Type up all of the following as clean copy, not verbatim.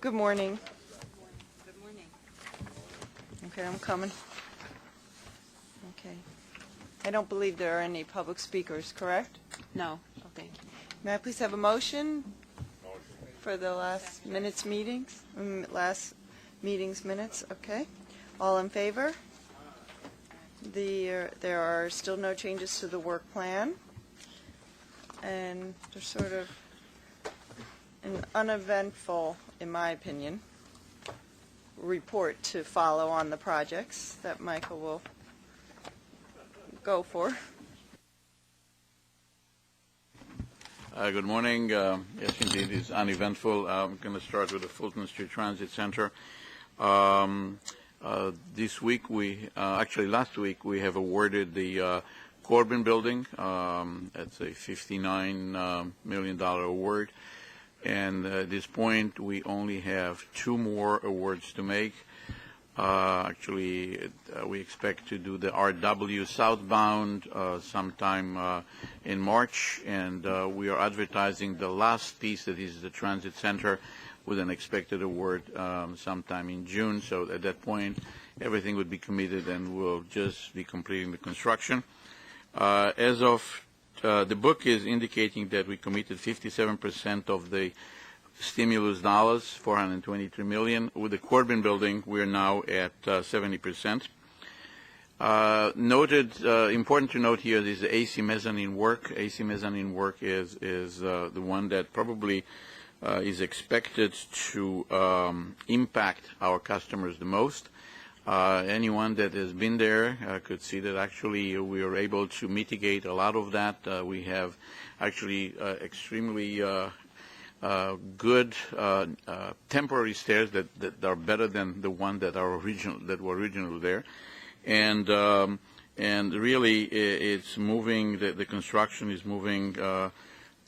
Good morning. Good morning. Okay, I'm coming. Okay. I don't believe there are any public speakers, correct? No. Okay. May I please have a motion for the last meeting's minutes? Okay. All in favor? There are still no changes to the work plan, and there's sort of an uneventful, in my opinion, report to follow on the projects that Michael will go for. Good morning. Yes, indeed, it's uneventful. I'm going to start with the Fulton Street Transit Center. This week, last week, we have awarded the Corbin building. That's a $59 million award. And at this point, we only have 2 more awards to make. We expect to do the RW Southbound sometime in March, and we are advertising the last piece, that is the transit center, with an expected award sometime in June. So at that point, everything would be committed, and we'll just be completing the construction. As of the book is indicating that we committed 57% of the stimulus dollars, $423 million. With the Corbin building, we're now at 70%. Important to note here is the AC mezzanine work. AC mezzanine work is the one that probably is expected to impact our customers the most. Anyone that has been there could see that actually we are able to mitigate a lot of that. We have actually extremely good temporary stairs that are better than the one that were originally there, and really it's moving. The construction is moving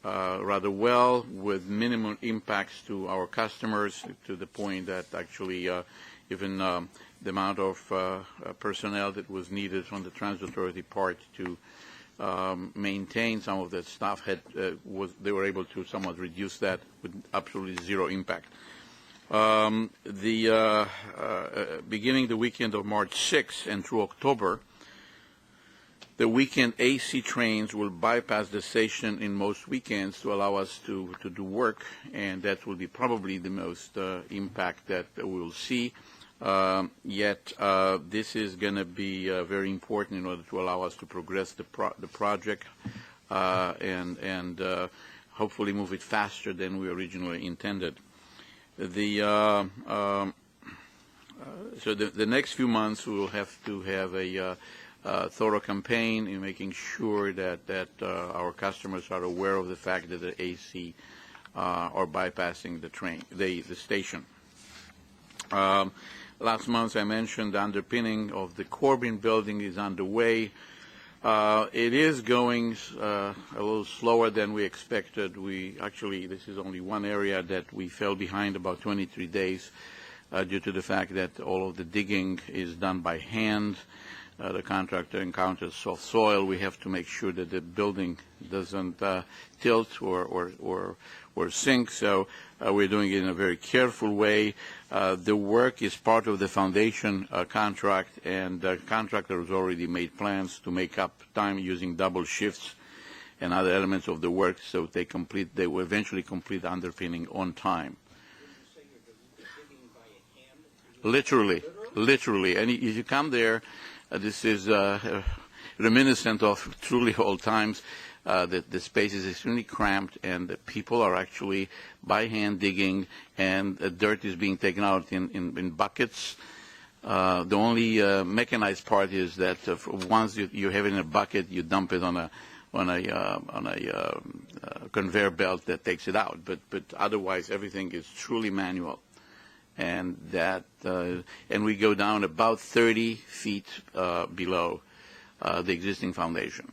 rather well, with minimum impacts to our customers, to the point that actually even the amount of personnel that was needed from the Transit Authority part to maintain some of that stuff they were able to somewhat reduce that with absolutely zero impact. Beginning the weekend of March 6th and through October, the weekend AC trains will bypass the station in most weekends to allow us to do work, and that will be probably the most impact that we will see. Yet this is going to be very important in order to allow us to progress the project and hopefully move it faster than we originally intended. So the next few months we will have to have a thorough campaign in making sure that our customers are aware of the fact that the AC are bypassing the station. Last month I mentioned the underpinning of the Corbin building is underway. It is going a little slower than we expected. This is only one area that we fell behind about 23 days due to the fact that all of the digging is done by hand. The contractor encounters soft soil. We have to make sure that the building doesn't tilt or sink, so we're doing it in a very careful way. The work is part of the foundation contract, and the contractor has already made plans to make up time using double shifts and other elements of the work, so they will eventually complete the underpinning on time. Literally. And if you come there, this is reminiscent of truly old times. The space is extremely cramped, and the people are actually by hand digging, and dirt is being taken out in buckets. The only mechanized part is that once you have it in a bucket, you dump it on a conveyor belt that takes it out. But otherwise, everything is truly manual, and we go down about 30 feet below the existing foundation.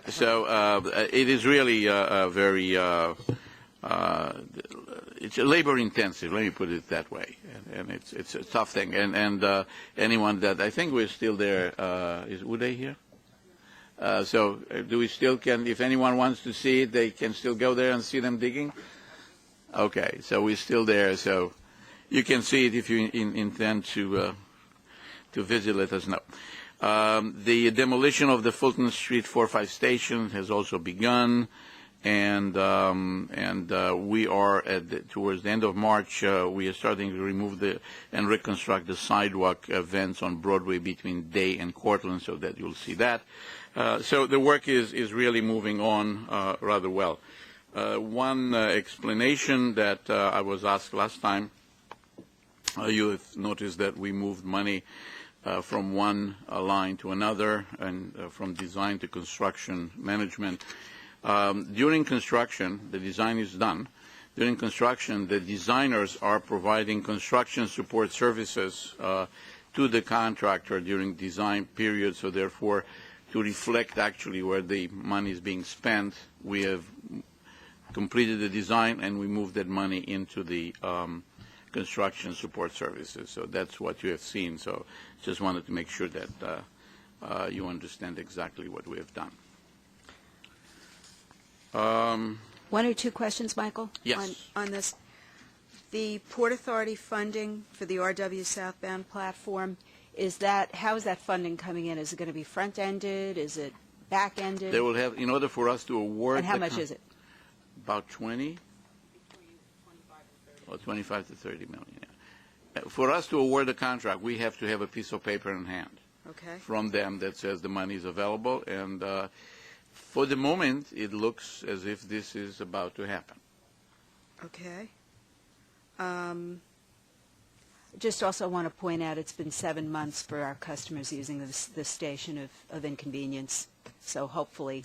So it is really very it's labor intensive. Let me put it that way, and it's a tough thing. And anyone that I think we're still there. Is Uday here? So do we still can? If anyone wants to see it, they can still go there and see them digging. Okay, so we're still there. So you can see it if you intend to visit. Let us know. The demolition of the Fulton Street 4-5 station has also begun, and we are towards the end of March. We are starting to remove and reconstruct the sidewalk vents on Broadway between Day and Cortlandt, so that you'll see that. So the work is really moving on rather well. One explanation that I was asked last time, you have noticed that we moved money from one line to another, and from design to construction management. During construction, the design is done. During construction, the designers are providing construction support services to the contractor during design period, so therefore to reflect actually where the money is being spent, we have completed the design and we moved that money into the construction support services. So that's what you have seen. So just wanted to make sure that you understand exactly what we have done. One or two questions, Michael? Yes. On this. The Port Authority funding for the RW Southbound platform, how is that funding coming in? Is it going to be front-ended? Is it back-ended? They will have, in order for us to award. And how much is it? About 20 or 25 to 30 million. Yeah. For us to award the contract, we have to have a piece of paper in hand from them that says the money is available, and for the moment, it looks as if this is about to happen. Okay. Just also want to point out it's been 7 months for our customers using this station of inconvenience, so hopefully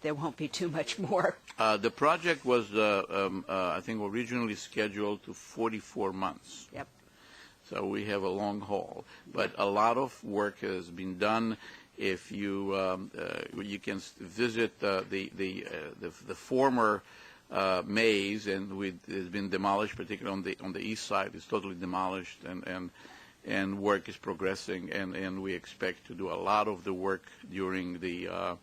there won't be too much more. The project was, I think, originally scheduled to 44 months. Yep. So we have a long haul, but a lot of work has been done. If you you can visit the former maze, and it's been demolished, particularly on the east side. It's totally demolished, and work is progressing, and we expect to do a lot of the work during the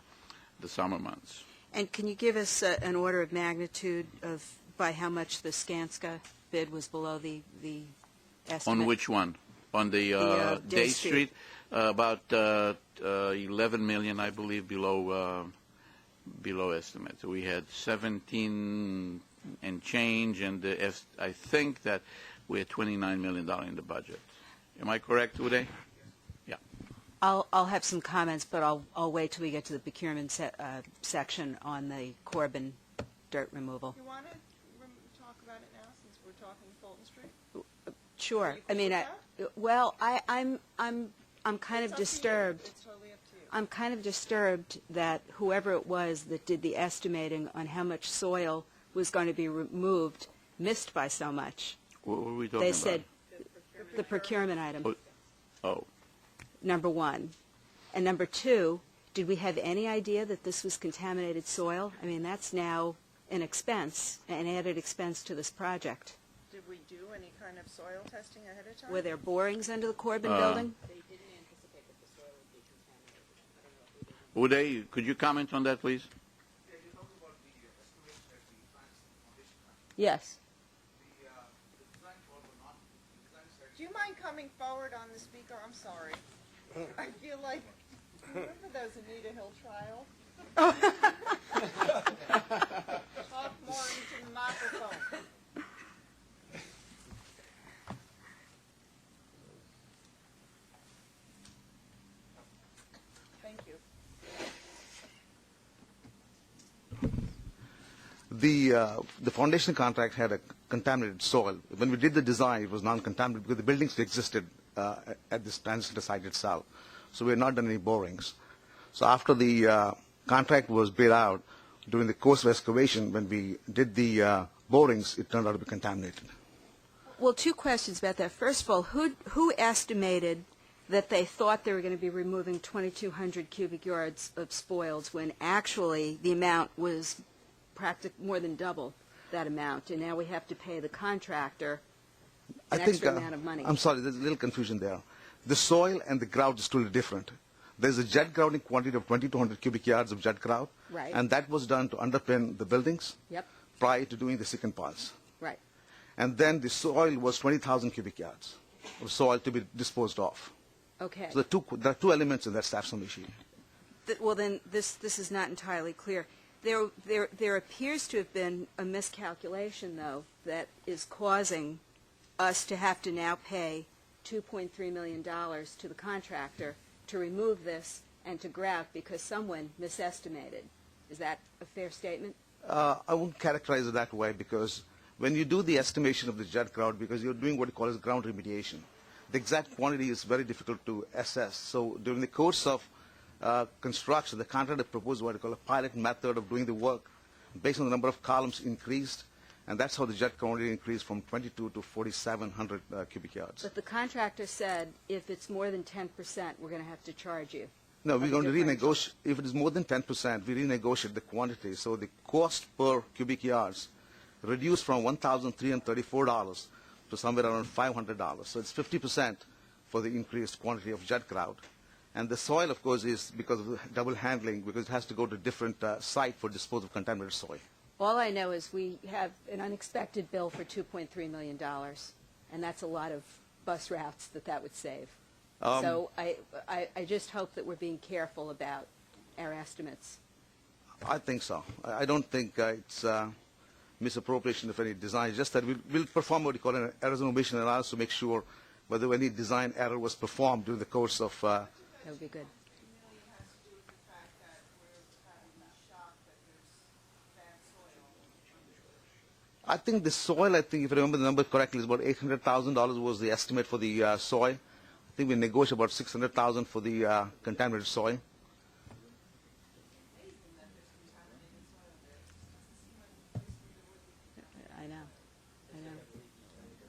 summer months. And can you give us an order of magnitude of by how much the Skanska bid was below the estimate? On which one? On the Day Street? About 11 million, I believe, below estimate. So we had 17 and change, and I think that we had $29 million in the budget. Am I correct, Uday? Yeah. I'll have some comments, but I'll wait till we get to the procurement section on the Corbin dirt removal. You want to talk about it now, since we're talking Fulton Street? Sure. I mean, I'm kind of disturbed. It's totally up to you. I'm kind of disturbed that whoever it was that did the estimating on how much soil was going to be removed missed by so much. What were we talking They about? said the procurement item, Oh. number one. And number two, did we have any idea that this was contaminated soil? I mean, that's now an expense, an added expense to this project. Did we do any kind of soil testing ahead of time? Were there borings under the Corbin building? Uday, could you comment on that, please? Yes. Do you mind coming forward on the speaker? I'm sorry. I feel like, remember those Anita Hill trials? Talk more into the microphone. Thank you. The foundation contract had a contaminated soil. When we did the design, it was non-contaminated because the buildings existed at this transmitter site itself. So we had not done any borings. So after the contract was bid out, during the course of excavation, when we did the borings, it turned out to be contaminated. Well, two questions about that. First of all, who estimated that they thought they were going to be removing 2,200 cubic yards of spoils when actually the amount was more than double that amount, and now we have to pay the contractor extra amount of money. I'm sorry, there's a little confusion there. The soil and the grout is totally different. There's a jet grouting quantity of 2,200 cubic yards of jet grout, Right. and that was done to underpin the buildings Yep, prior to doing the second piles. right. And then the soil was 20,000 cubic yards of soil to be disposed of. Okay. So there are two elements in that staff summary sheet. Well, then, this is not entirely clear. There appears to have been a miscalculation, though, that is causing us to have to now pay $2.3 million to the contractor to remove this and to grout because someone misestimated. Is that a fair statement? I won't characterize it that way because when you do the estimation of the jet grout, because you're doing what you call as ground remediation, the exact quantity is very difficult to assess. So during the course of construction, the contractor proposed what you call a pilot method of doing the work based on the number of columns increased, and that's how the jet quantity increased from 22 to 4,700 cubic yards. But the contractor said if it's more than 10%, we're going to have to charge you. No, we're going to differential. renegotiate. If it is more than 10%, we renegotiate the quantity. So the cost per cubic yards reduced from $1,334 to somewhere around $500. So it's 50% for the increased quantity of jet grout. And the soil, of course, is because of the double handling, because it has to go to a different site for disposal of contaminated soil. All I know is we have an unexpected bill for $2.3 million, and that's a lot of bus routes that would save. So I just hope that we're being careful about our estimates. I think so. I don't think it's misappropriation of any design. It's just that we'll perform what we call an errors and omission analysis to make sure whether any design error was performed during the course of... That would be good. I think the soil, if I remember the number correctly, is about $800,000 was the estimate for the soil. I think we negotiated about $600,000 for the contaminated soil. I know.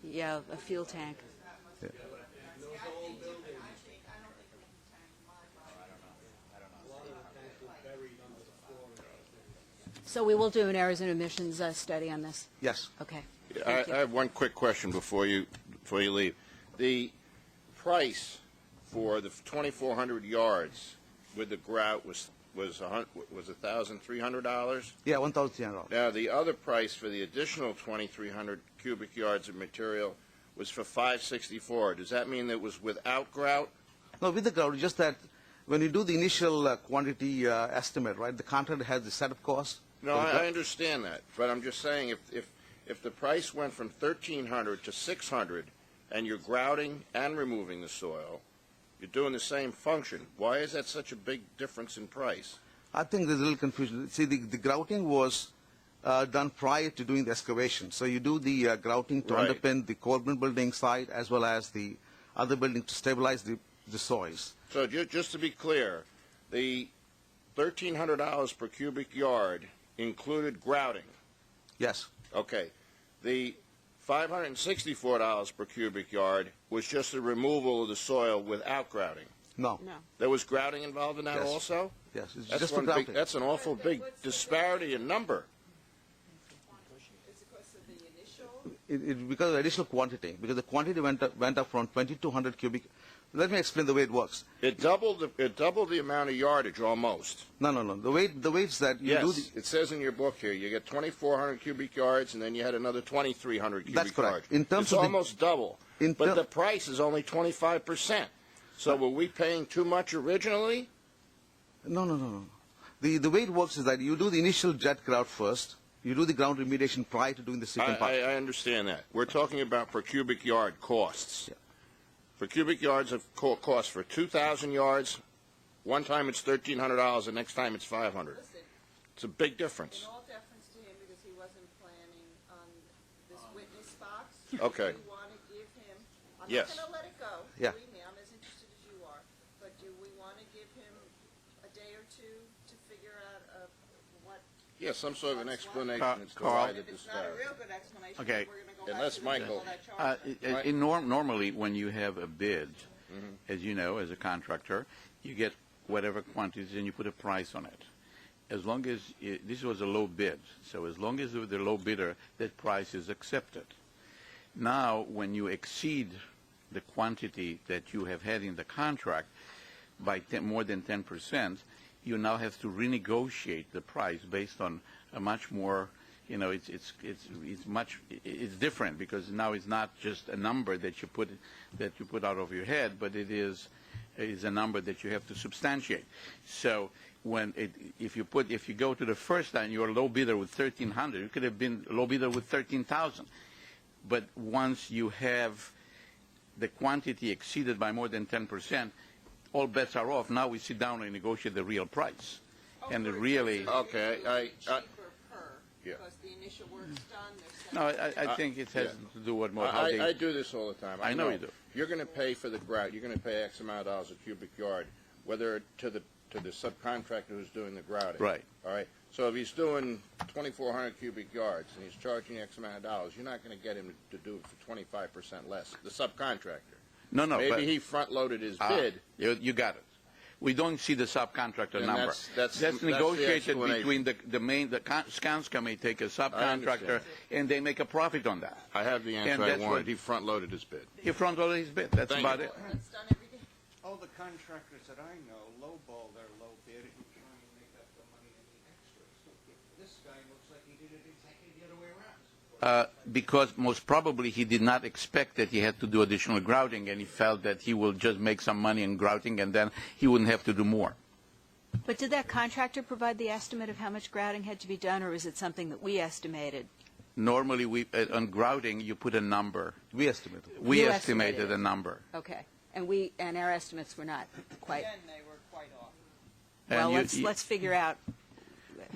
Yeah, a fuel tank. Yeah. So we will do an errors and omissions study on this? Yes. Okay. I have one quick question before you leave. The price for the 2,400 yards with the grout was $1,300. Yeah, $1,300. Now the other price for the additional 2,300 cubic yards of material was for $564. Does that mean that it was without grout? No, with the grout, just that when you do the initial quantity estimate, right, the contractor has the setup cost. No, I understand that, but I'm just saying if the price went from $1,300 to $600 and you're grouting and removing the soil, you're doing the same function. Why is that such a big difference in price? I think there's a little confusion. See, the grouting was done prior to doing the excavation. So you do the grouting to Right. underpin the Corbin building site as well as the other building to stabilize the soils. So just to be clear, the $1,300 per cubic yard included grouting. Yes. Okay. The $564 per cubic yard was just the removal of the soil without grouting. No. No. There was grouting involved in that Yes. also? Yes. It's That's just for grouting. that's an awful big disparity in number. Because of the additional quantity, because the quantity went up from 2,200 cubic. Let me explain the way it works. It doubled the amount of yardage almost. No. The weights that you do. Yes, it says in your book here, you get 2,400 cubic yards, and then you had another 2,300 cubic That's correct. yards. In terms it's of the- almost double, in but ter- the price is only 25%. So were we paying too much originally? No. The way it works is that you do the initial jet grout first. You do the ground remediation prior to doing the second part. I understand that. We're talking about per cubic yard costs. Yeah. For cubic yards of cost for 2,000 yards, one time it's $1,300, the next time it's $500. It's a big difference. In all deference to him, because he wasn't planning on this witness box. Okay. Do we want to give him, I'm Yes. not going to let it go. Yeah. Believe me, I'm as interested as you are. But do we want to give him a day or two to figure out what? Yeah, some sort of an explanation as to Carl. why the If it's not a disparity. real good explanation, Okay. we're going to go back Unless to the Michael- people that charged us. Normally, when you have a bid, as you know, as a contractor, you get whatever quantities and you put a price on it. As long as this was a low bid, so as long as the low bidder, that price is accepted. Now, when you exceed the quantity that you have had in the contract by more than 10%, you now have to renegotiate the price based on a much more, it's different, because now it's not just a number that you put out of your head, but it is a number that you have to substantiate. So if you go to the first line, you're a low bidder with 1,300. You could have been a low bidder with 13,000. But once you have the quantity exceeded by more than 10%, all bets are off. Now we sit down and negotiate the real price. And it really... Okay, Cheaper per, Yeah. because the initial work's done, No, I think it has to do with more how I they... do this all the time. I know you do. You're going to pay for the grout. You're going to pay X amount of dollars a cubic yard, whether to the subcontractor who's doing the grouting. Right. All right. So if he's doing 2,400 cubic yards and he's charging X amount of dollars, you're not going to get him to do it for 25% less. The subcontractor. No, Maybe but, he front-loaded his bid. You got it. We don't see the subcontractor Then number. that's negotiated the between the Skanska may take a subcontractor, and they make a profit on that. I have the And answer I that's wanted. what- He front-loaded his bid. He front-loaded his bid. That's Thank about you. it. That's done every day. All the contractors that I know lowball their low bid and try and make up the money in the extras. This guy looks like he did it exactly the other way around. Because most probably he did not expect that he had to do additional grouting, and he felt that he will just make some money in grouting, and then he wouldn't have to do more. But did that contractor provide the estimate of how much grouting had to be done, or was it something that we estimated? Normally, on grouting, you put a number. We estimate. We You estimated estimated a it. number. Okay. And our estimates were not quite. Again, they were quite off. Well, And let's figure out.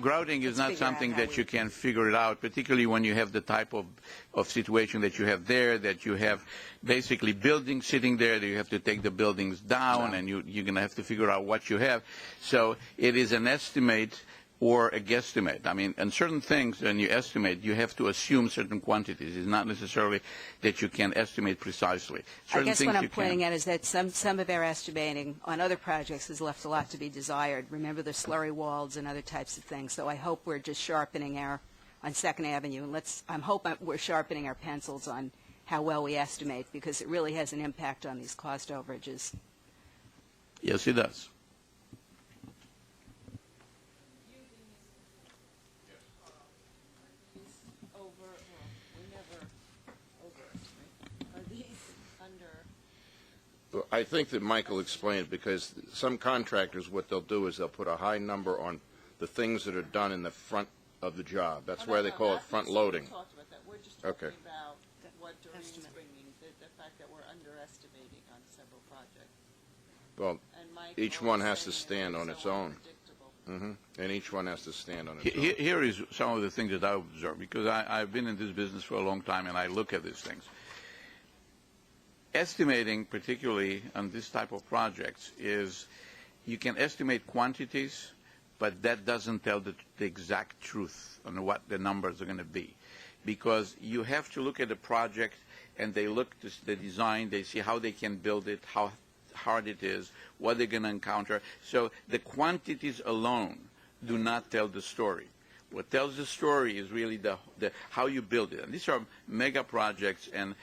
Grouting is Let's not figure out something how that we- you can figure it out, particularly when you have the type of situation that you have there, that you have basically buildings sitting there, that you have to take the buildings down, and you're going to have to figure out what you have. So it is an estimate or a guesstimate. I mean, and certain things, when you estimate, you have to assume certain quantities. It's not necessarily that you can estimate precisely. I Certain guess things what I'm you can. pointing at is that some of our estimating on other projects has left a lot to be desired. Remember the slurry walls and other types of things. So I hope we're just sharpening on 2nd Avenue. And I'm hoping we're sharpening our pencils on how well we estimate, because it really has an impact on these cost overages. Yes, it does. Are these under? Well, I think that Michael explained, because some contractors, what they'll do is they'll put a high number on the things that are done in the front of the job. That's why they call it front loading. We talked about that. We're just Okay. talking about what Doreen's Estimate. bringing, the fact that we're underestimating on several projects. Well, And Mike each was one has to saying stand it was on its so own. unpredictable. and each one has to stand on its own. Here is some of the things that I observe, because I've been in this business for a long time, and I look at these things. Estimating, particularly on this type of projects, is you can estimate quantities, but that doesn't tell the exact truth on what the numbers are going to be. Because you have to look at the project, and they look at the design, they see how they can build it, how hard it is, what they're going to encounter. So the quantities alone do not tell the story. What tells the story is really the how you build it. And these are mega projects, and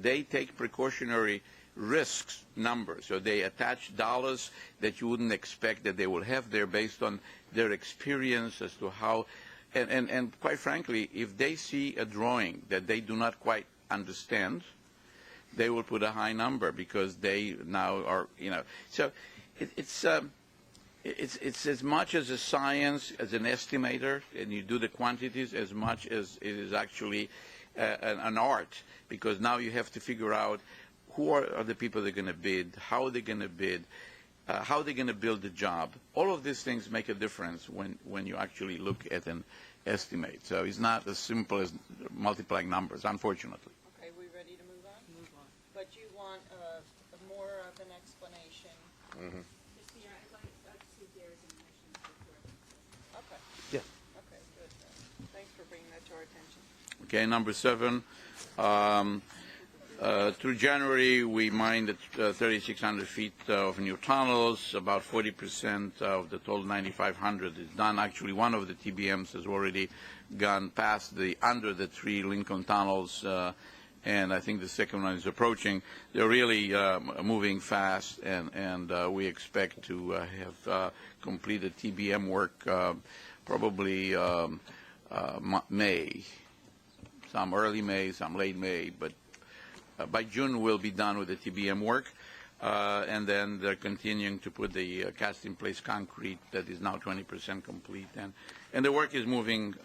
they take precautionary risks numbers. So they attach dollars that you wouldn't expect that they will have there based on their experience as to how. And quite frankly, if they see a drawing that they do not quite understand, they will put a high number, because they now are, So it's as much as a science, as an estimator, and you do the quantities, as much as it is actually an art, because now you have to figure out who are the people that are going to bid, how they're going to bid, how they're going to build the job. All of these things make a difference when you actually look at an estimate. So it's not as simple as multiplying numbers, unfortunately. Okay, we ready to move on? Move on. But you want more of an explanation? Okay. Yeah. Okay, good. Thanks for bringing that to our attention. Okay, number 7. Through January, we mined 3,600 feet of new tunnels. About 40% of the total 9,500 is done. Actually, one of the TBMs has already gone past under the 3 Lincoln tunnels, and I think the second one is approaching. They're really moving fast, and we expect to have completed TBM work probably May, some early May, some late May, but by June we'll be done with the TBM work. And then they're continuing to put the cast-in-place concrete that is now 20% complete, and the work is moving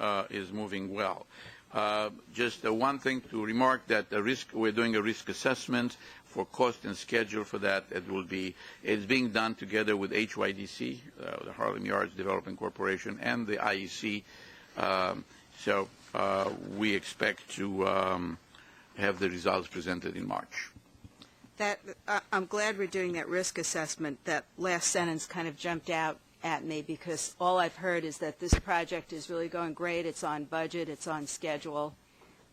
well. Just one thing to remark, that we're doing a risk assessment for cost and schedule for that. It's being done together with HYDC, the Harlem Yards Development Corporation, and the IEC. So we expect to have the results presented in March. I'm glad we're doing that risk assessment. That last sentence kind of jumped out at me because all I've heard is that this project is really going great. It's on budget. It's on schedule.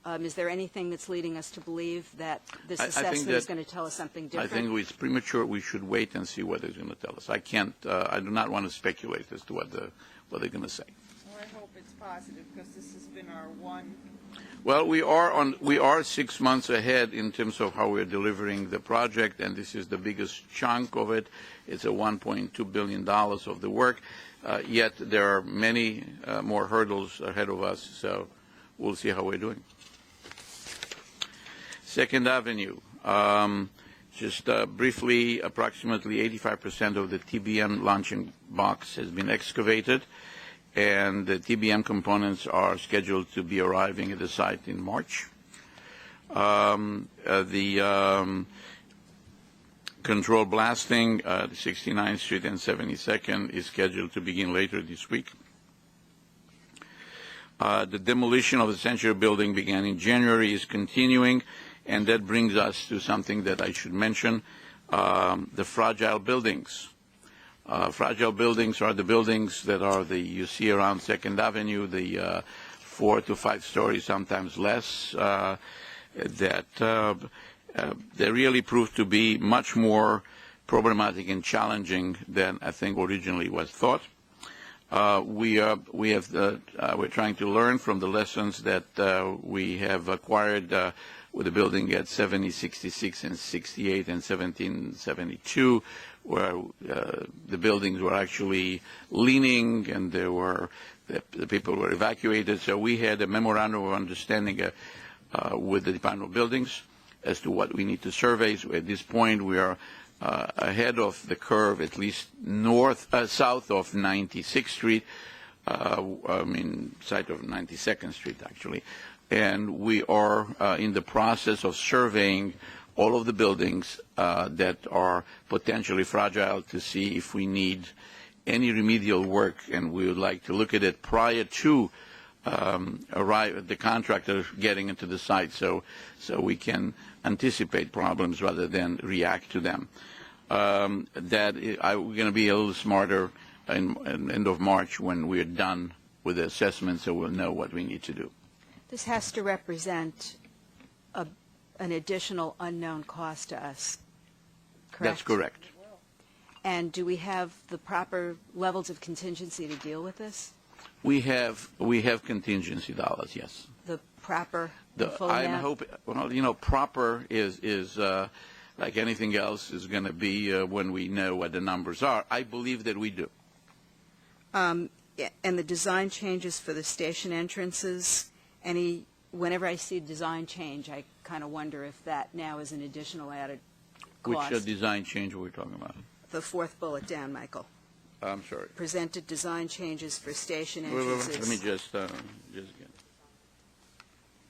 Is there anything that's leading us to believe that this assessment is going to tell us something different? I think it's premature. We should wait and see what it's going to tell us. I do not want to speculate as to what they're going to say. Well, I hope it's positive because this has been our one. Well, we are 6 months ahead in terms of how we're delivering the project, and this is the biggest chunk of it. It's a $1.2 billion of the work, yet there are many more hurdles ahead of us, so we'll see how we're doing. Second Avenue, just briefly, approximately 85% of the TBM launching box has been excavated, and the TBM components are scheduled to be arriving at the site in March. The controlled blasting, 69th Street and 72nd, is scheduled to begin later this week. The demolition of the Century Building began in January, is continuing, and that brings us to something that I should mention, the fragile buildings. Fragile buildings are the buildings that you see around 2nd Avenue, the 4 to 5 stories, sometimes less, that they really proved to be much more problematic and challenging than I think originally was thought. We're trying to learn from the lessons that we have acquired with the building at 7066 and 68 and 1772, where the buildings were actually leaning and the people were evacuated. So we had a memorandum of understanding with the Department of Buildings as to what we need to survey. So at this point, we are ahead of the curve, at least south of 96th Street, side of 92nd Street, actually. And we are in the process of surveying all of the buildings that are potentially fragile to see if we need any remedial work, and we would like to look at it prior to the contractor getting into the site, so we can anticipate problems rather than react to them. We're going to be a little smarter in end of March when we're done with the assessment, so we'll know what we need to do. This has to represent an additional unknown cost to us, correct? That's correct. And do we have the proper levels of contingency to deal with this? We have contingency dollars, yes. The proper, the full amount? Proper is like anything else is going to be when we know what the numbers are. I believe that we do. And the design changes for the station entrances, whenever I see design change, I kind of wonder if that now is an additional added cost. Which design change are we talking about? The fourth bullet down, Michael. I'm sorry. Presented design changes for station Wait, entrances. let me just get.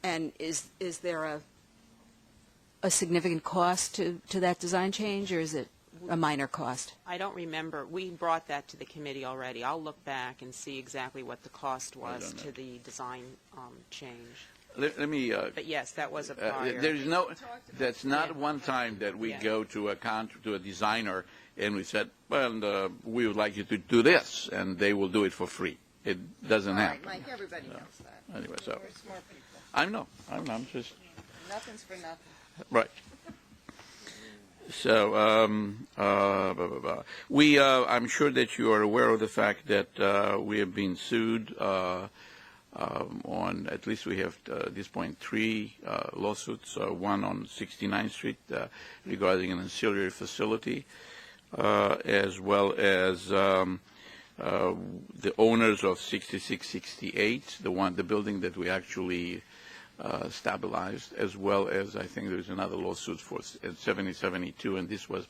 And is there a significant cost to that design change, or is it a minor cost? I don't remember. We brought that to the committee already. I'll look back and see exactly what the cost was to the design change. Let me. But yes, that was a prior. There's no. That's not one time that we go to a designer and we said, well, we would like you to do this, and they will do it for free. It doesn't happen. Right, Mike, everybody knows that. Anyway, so. We're smart people. I'm just. Nothing's for nothing. Right. So I'm sure that you are aware of the fact that we have been sued on, at least we have at this point 3 lawsuits, one on 69th Street regarding an ancillary facility, as well as the owners of 6668, the building that we actually stabilized, as well as I think there's another lawsuit for 7072, and this was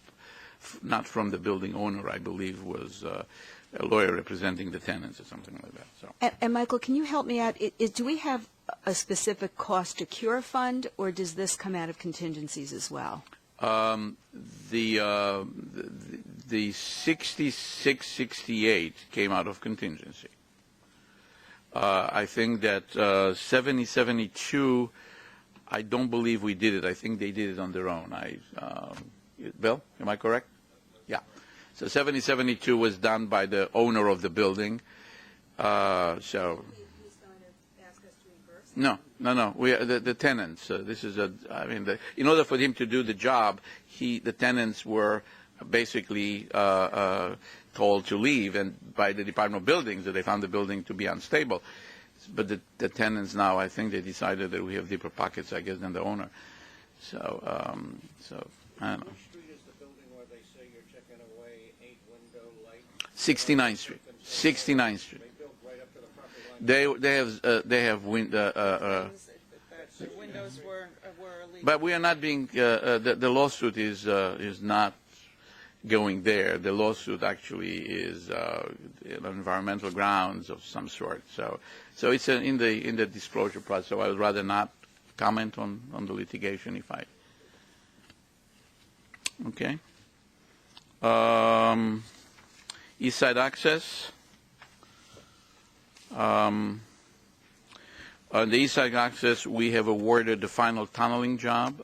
not from the building owner, I believe, was a lawyer representing the tenants or something like that. So. And Michael, can you help me out? Do we have a specific cost to cure fund, or does this come out of contingencies as well? The 6668 came out of contingency. I think that 7072, I don't believe we did it. I think they did it on their own. Bill, am I correct? Yeah. So 7072 was done by the owner of the building. No. We the tenants. This is in order for him to do the job, the tenants were basically told to leave, and by the Department of Buildings that they found the building to be unstable. But the tenants now, I think they decided that we have deeper pockets, I guess, than the owner. So I don't know. Which street is the building where they say you're checking away 8-window lights? 69th Street. 69th Street. They built right up to the property line. They have The windows were illegal. but we are not being the lawsuit is not going there. The lawsuit actually is on environmental grounds of some sort. So it's in the disclosure process. So I would rather not comment on the litigation if I. Okay. East Side Access. On the East Side Access, we have awarded the final tunneling job.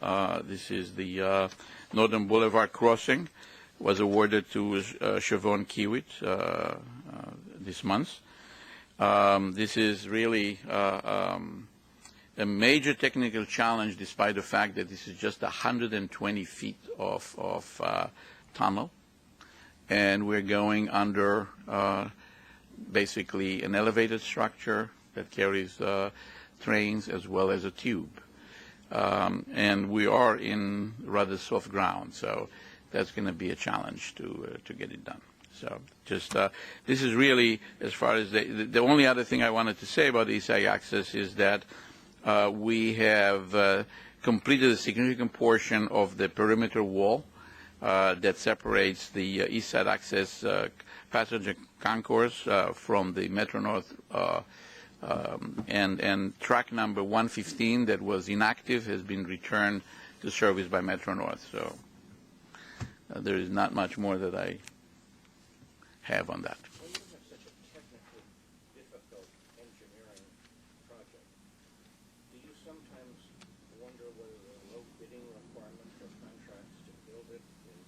This is the Northern Boulevard crossing. Was awarded to Siobhan Kiewit this month. This is really a major technical challenge, despite the fact that this is just 120 feet of tunnel, and we're going under basically an elevated structure that carries trains as well as a tube, and we are in rather soft ground, so that's going to be a challenge to get it done. So just this is really, as far as the only other thing I wanted to say about the East Side Access is that we have completed a significant portion of the perimeter wall that separates the East Side Access passenger concourse from the Metro North, and track number 115 that was inactive has been returned to service by Metro North. So there is not much more that I have on that. When you have such a technically difficult engineering project, do you sometimes wonder whether the low bidding requirement for contracts to build it is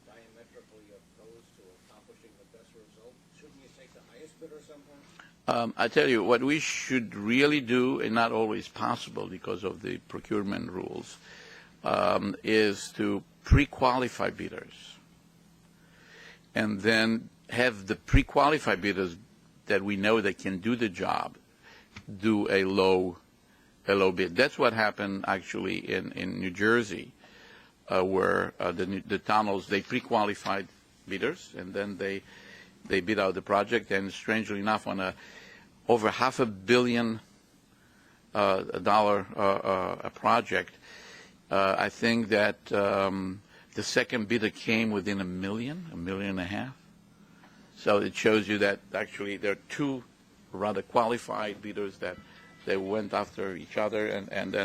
diametrically opposed to accomplishing the best result? Shouldn't you take the highest bidder sometimes? I tell you, what we should really do, and not always possible because of the procurement rules, is to pre-qualify bidders, and then have the pre-qualified bidders that we know that can do the job do a low bid. That's what happened actually in New Jersey, where the tunnels, they pre-qualified bidders, and then they bid out the project, and strangely enough, on over $500 million a project, I think that the second bidder came within $1 million, $1.5 million. So it shows you that actually there are two rather qualified bidders that they went after each other, and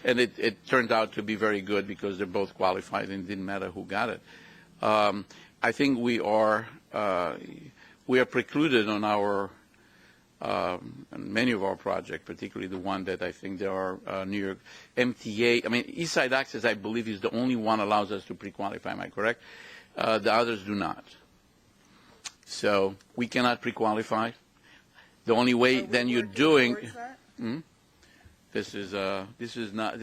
it turned out to be very good because they're both qualified and it didn't matter who got it. I think we are precluded on our on many of our projects, particularly the one that I think there are New York MTA. I mean, East Side Access, I believe, is the only one allows us to pre-qualify. Am I correct? The others do not. So we cannot pre-qualify. The only way then you're doing. This is not.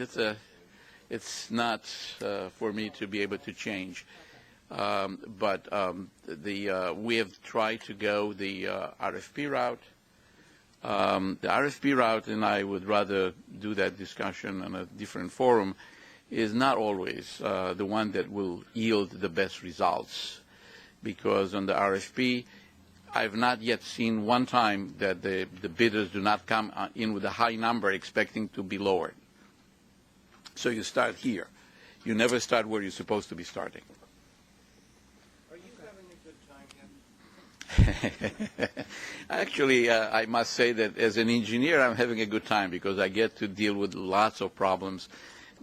It's not for me to be able to change. But we have tried to go the RFP route. The RFP route, and I would rather do that discussion on a different forum, is not always the one that will yield the best results, because on the RFP, I've not yet seen one time that the bidders do not come in with a high number expecting to be lowered. So you start here. You never start where you're supposed to be starting. Are you having a good time yet? Actually, I must say that as an engineer, I'm having a good time because I get to deal with lots of problems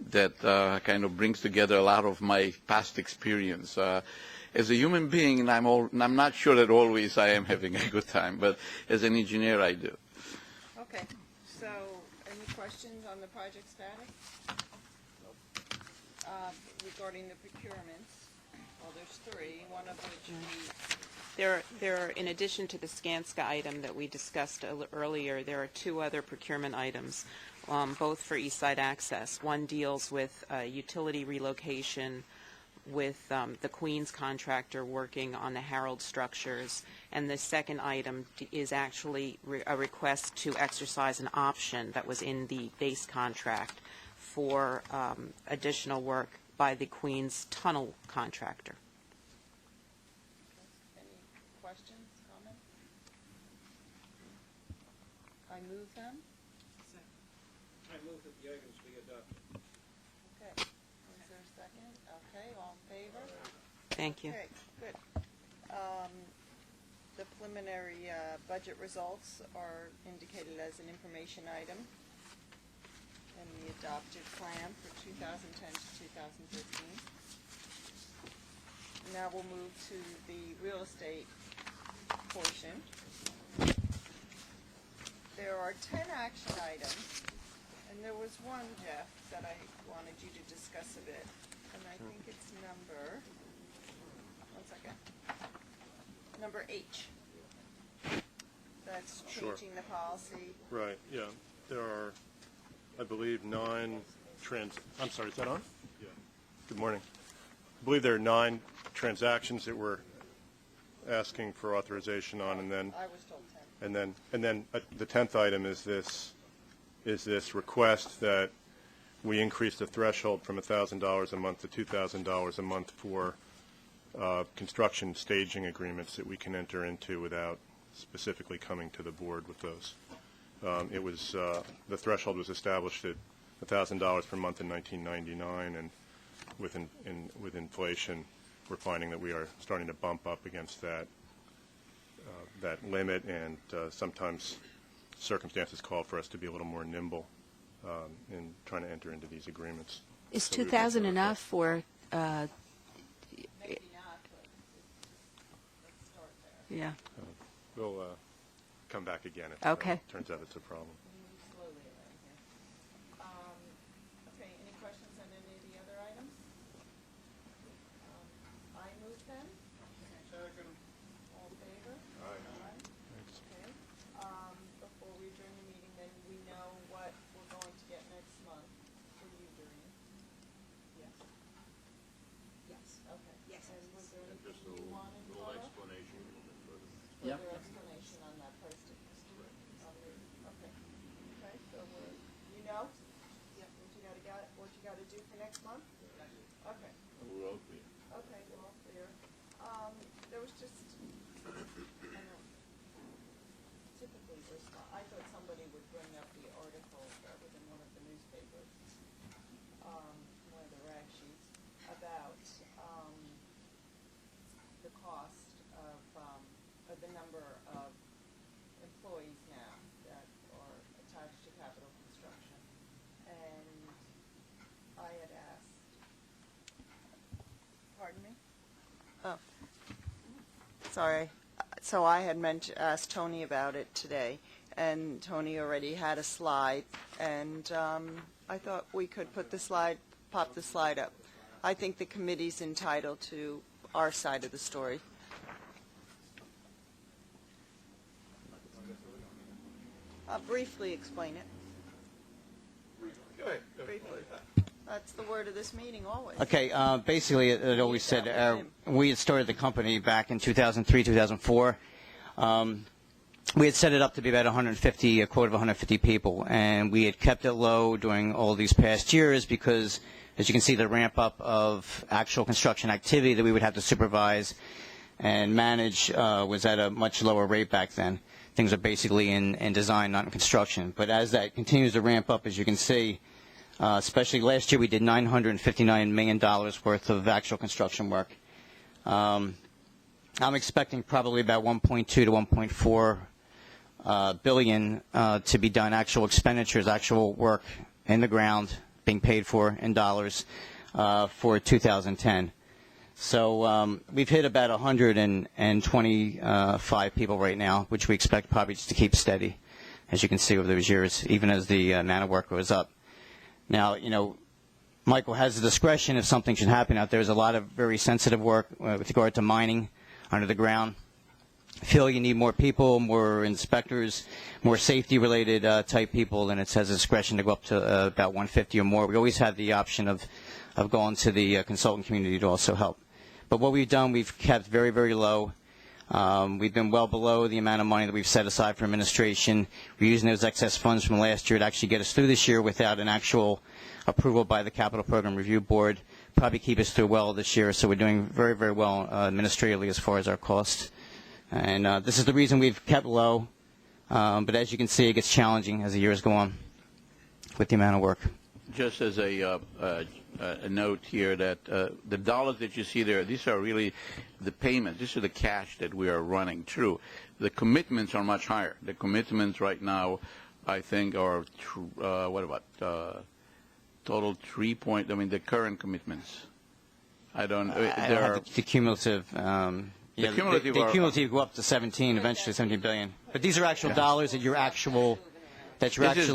that kind of brings together a lot of my past experience. As a human being, I'm not sure that always I am having a good time, but as an engineer, I do. Okay, so any questions on the project status? Regarding the procurements, well, there's three, one of which There are, in addition to the Skanska item that we discussed earlier, there are two other procurement items, both for East Side Access. One deals with utility relocation with the Queens contractor working on the Harold structures, and the second item is actually a request to exercise an option that was in the base contract for additional work by the Queens tunnel contractor. Any questions, comments? I move them. I move that the items be adopted. Okay. Is there a second? Okay, all in favor? Thank you. Okay, good. The preliminary budget results are indicated as an information item in the adopted plan for 2010 to 2015. Now we'll move to the real estate portion. There are 10 action items, and there was one, Jeff, that I wanted you to discuss a bit, and I think it's number 8. That's Sure. changing the policy. Right, yeah. There are, I believe, 9 I'm sorry, is that on? Yeah. Good morning. I believe there are 9 transactions that we're asking for authorization on, and then I was told 10. and then the 10th item is this request that we increase the threshold from $1,000 a month to $2,000 a month for construction staging agreements that we can enter into without specifically coming to the board with those. It was the threshold was established at $1,000 per month in 1999, and with inflation, we're finding that we are starting to bump up against that limit, and sometimes circumstances call for us to be a little more nimble in trying to enter into these agreements. Is So we would 2,000 consider enough for, Maybe not, but let's start there. yeah, We'll come back again if Okay. it turns out it's a problem. Move slowly around here. Okay, any questions on any of the other items? I move them. Second. All in favor? Aye. Thanks. Okay. Before we adjourn the meeting, then we know what we're going to get next month for you, Doreen. Yes. Yes. Okay. Yes. And was there anything you wanted, Laura? Yeah. Further explanation on that posting. Okay. Okay, so we're, you know? Yeah. What you gotta do for next month? Okay. We're all clear. Okay, we're all clear. There was just, I know, typically I thought somebody would bring up the article that was in one of the newspapers, one of the rag sheets, about, the cost of the number of employees now that are attached to capital construction. And I had asked, pardon me? Oh, sorry. So I had asked Tony about it today, and Tony already had a slide, and I thought we could pop the slide up. I think the committee's entitled to our side of the story. I'll briefly explain it. Briefly. That's the word of this meeting, always. Okay, basically, it always said we had started the company back in 2003, 2004. we had set it up to be about 150, a quota of 150 people, and we had kept it low during all these past years because, as you can see, the ramp up of actual construction activity that we would have to supervise and manage was at a much lower rate back then. Things are basically in design, not in construction. But as that continues to ramp up, as you can see, especially last year, we did $959 million worth of actual construction work. I'm expecting probably about 1.2 to 1.4 billion to be done, actual expenditures, actual work in the ground being paid for in dollars for 2010. So we've hit about 125 people right now, which we expect probably just to keep steady, as you can see over those years, even as the amount of work goes up. Now, you know, Michael has the discretion if something should happen out there. There's a lot of very sensitive work with regard to mining under the ground. Feel you need more people, more inspectors, more safety-related type people, then it has a discretion to go up to about 150 or more. We always have the option of going to the consultant community to also help. But what we've done, we've kept very, very low. We've been well below the amount of money that we've set aside for administration. We're using those excess funds from last year to actually get us through this year without an actual approval by the Capital Program Review Board. Probably keep us through well this year, so we're doing very, very well administratively as far as our costs. And this is the reason we've kept low. But as you can see, it gets challenging as the years go on with the amount of work. Just as a note here that the dollars that you see there, these are really the payments. This is the cash that we are running through. The commitments are much higher. The commitments right now, I think, are what about total 3 point? I mean, the current commitments. I don't. There are the cumulative. The cumulative go up to 17, eventually 17 billion. But these are actual dollars that you're actually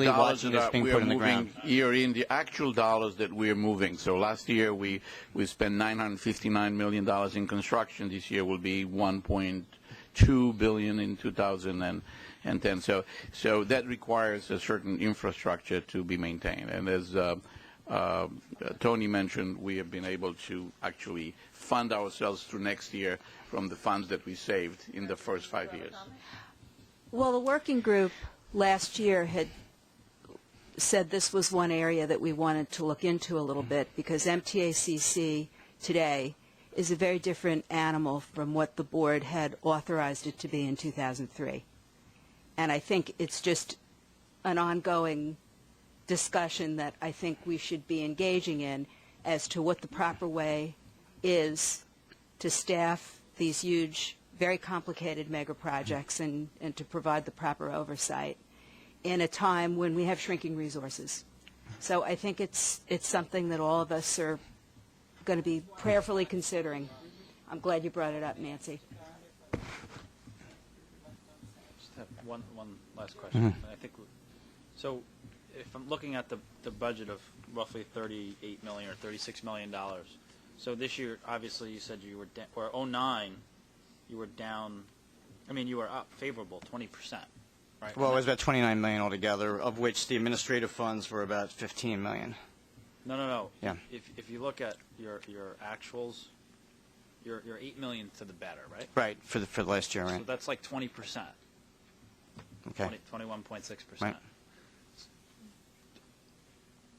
watching this being put in the ground. Year in the actual dollars that we're moving. So last year we spent $959 million in construction. This year will be 1.2 billion in 2010. So that requires a certain infrastructure to be maintained. And as Tony mentioned, we have been able to actually fund ourselves through next year from the funds that we saved in the first 5 years. Well, the working group last year had said this was one area that we wanted to look into a little bit because MTACC today is a very different animal from what the board had authorized it to be in 2003. And I think it's just an ongoing discussion that I think we should be engaging in as to what the proper way is to staff these huge, very complicated mega projects and to provide the proper oversight in a time when we have shrinking resources. So I think it's something that all of us are going to be prayerfully considering. I'm glad you brought it up, Nancy. Just have one last question. I think so. If I'm looking at the budget of roughly $38 million or $36 million, so this year, obviously, you said you were or 09, you were down. I mean, you were up favorable 20%, right? Well, it was about 29 million altogether, of which the administrative funds were about 15 million. No. Yeah. If you look at your actuals, you're 8 million to the better, right? Right, for the last year, right? So that's like 20%. Okay. 21.6%. Right.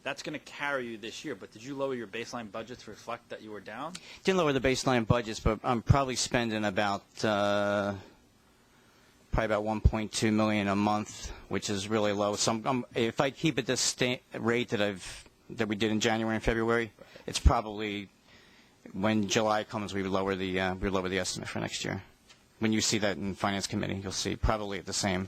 That's going to carry you this year, but did you lower your baseline budget to reflect that you were down? Didn't lower the baseline budgets, but I'm probably spending about 1.2 million a month, which is really low. So if I keep it this rate that we did in January and February, it's probably when July comes we would lower the estimate for next year. When you see that in Finance Committee, you'll see probably at the same,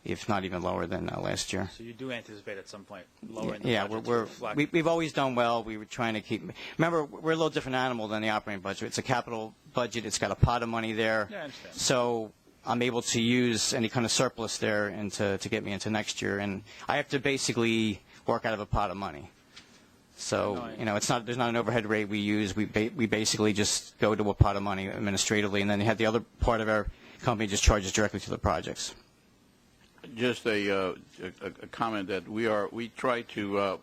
if not even lower than last year. So you do anticipate at some point lowering the budget to reflect? We've always done well. We were trying to keep. Remember, we're a little different animal than the operating budget. It's a capital budget. It's got a pot of money there. Yeah, I understand. So I'm able to use any kind of surplus there and to get me into next year. And I have to basically work out of a pot of money. So there's not an overhead rate we use. We basically just go to a pot of money administratively, and then you have the other part of our company just charges directly to the projects. Just a comment that we try to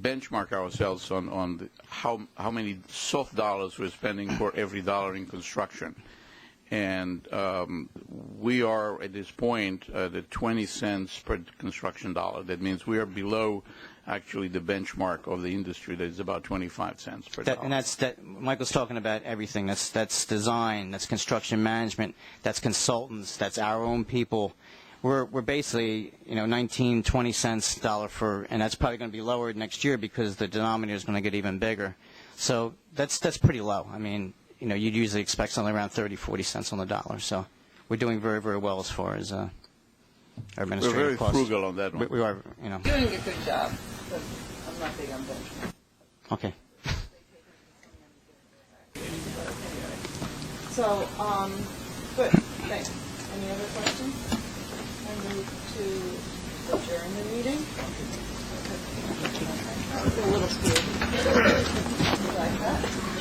benchmark ourselves on how many soft dollars we're spending for every dollar in construction, And we are, at this point, at 20 cents per construction dollar. That means we are below, actually, the benchmark of the industry that is about 25 cents per dollar. And Michael's talking about everything. That's design, that's construction management, that's consultants, that's our own people. We're basically, 19, 20 cents dollar and that's probably going to be lowered next year because the denominator is going to get even bigger. So that's pretty low. I mean, you'd usually expect something around 30, 40 cents on the dollar. So we're doing very, very well as far as our administrative costs. We're very frugal on that one. We are, Doing a good job, but I'm not big on benchmark. Okay. So, good, thanks. Any other questions? I move to adjourn the meeting. A little screwed. Like that.